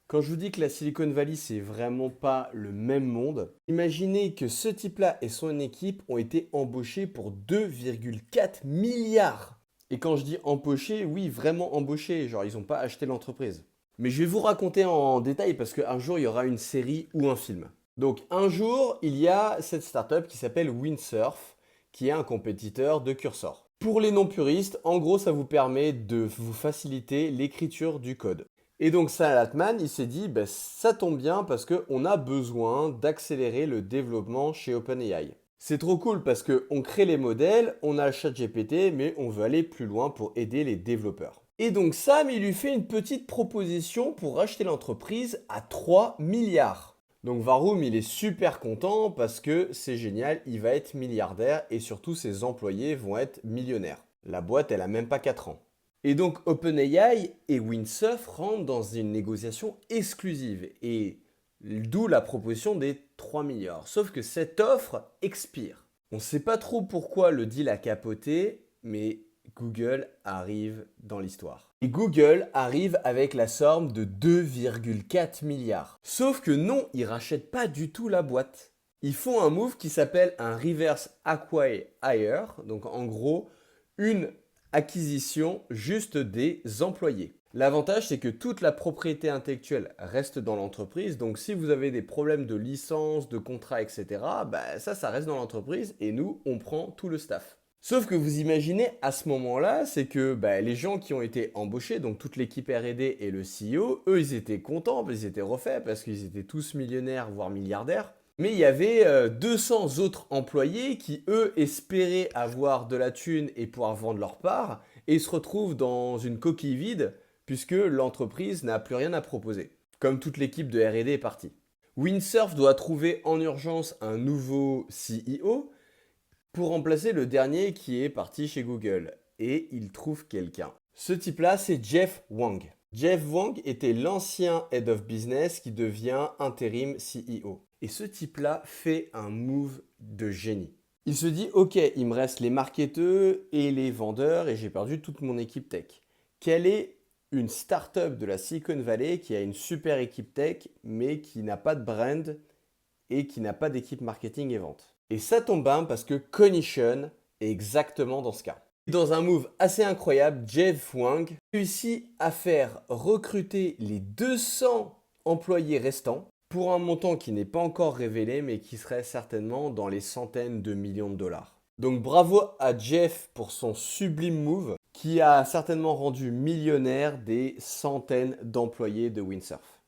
Quand je vous dis que la Silicon Valley, c'est vraiment pas le même monde, imaginez que ce type-là et son équipe ont été embauchés pour 2,4 milliards. Et quand je dis embauchés, oui, vraiment embauchés, genre ils n'ont pas acheté l'entreprise. Mais je vais vous raconter en détail parce qu'un jour, il y aura une série ou un film. Donc un jour, il y a cette startup qui s'appelle Windsurf, qui est un compétiteur de Cursor. Pour les non-puristes, en gros, ça vous permet de vous faciliter l'écriture du code. Et donc Sam Altman, il s'est dit, bah, ça tombe bien parce qu'on a besoin d'accélérer le développement chez OpenAI. C'est trop cool parce qu'on crée les modèles, on a le ChatGPT, mais on veut aller plus loin pour aider les développeurs. Et donc Sam, il lui fait une petite proposition pour racheter l'entreprise à 3 milliards. Donc Varoum, il est super content parce que c'est génial, il va être milliardaire et surtout ses employés vont être millionnaires. La boîte, elle a même pas 4 ans. Et donc OpenAI et Windsurf rentrent dans une négociation exclusive et d'où la proposition des 3 milliards. Sauf que cette offre expire. On ne sait pas trop pourquoi le deal a capoté, mais Google arrive dans l'histoire. Et Google arrive avec la somme de 2,4 milliards. Sauf que non, ils rachètent pas du tout la boîte. Ils font un move qui s'appelle un reverse acquire, donc en gros une acquisition juste des employés. L'avantage, c'est que toute la propriété intellectuelle reste dans l'entreprise. Donc, si vous avez des problèmes de licence, de contrat, etc., bah, ça reste dans l'entreprise et nous, on prend tout le staff. Sauf que vous imaginez à ce moment-là, c'est que bah, les gens qui ont été embauchés, donc toute l'équipe R&D et le CEO, eux, ils étaient contents, ils étaient refaits parce qu'ils étaient tous millionnaires, voire milliardaires. Mais il y avait 200 autres employés qui, eux, espéraient avoir de la thune et pouvoir vendre leur part, et se retrouvent dans une coquille vide, puisque l'entreprise n'a plus rien à proposer. Comme toute l'équipe de R&D est partie. Windsurf doit trouver en urgence un nouveau CEO pour remplacer le dernier qui est parti chez Google. Et il trouve quelqu'un. Ce type-là, c'est Jeff Wang. Jeff Wang était l'ancien Head of Business qui devient intérim CEO. Et ce type-là fait un move de génie. Il se dit, ok, il me reste les marketeurs et les vendeurs et j'ai perdu toute mon équipe tech. Quelle est une startup de la Silicon Valley qui a une super équipe tech mais qui n'a pas de brand et qui n'a pas d'équipe marketing et vente? Et ça tombe bien parce que Cognition est exactement dans ce cas. Dans un move assez incroyable, Jeff Wang réussit à faire recruter les 200 employés restants pour un montant qui n'est pas encore révélé mais qui serait certainement dans les centaines de millions de dollars. Donc bravo à Jeff pour son sublime move qui a certainement rendu millionnaire des centaines d'employés de Windsurf.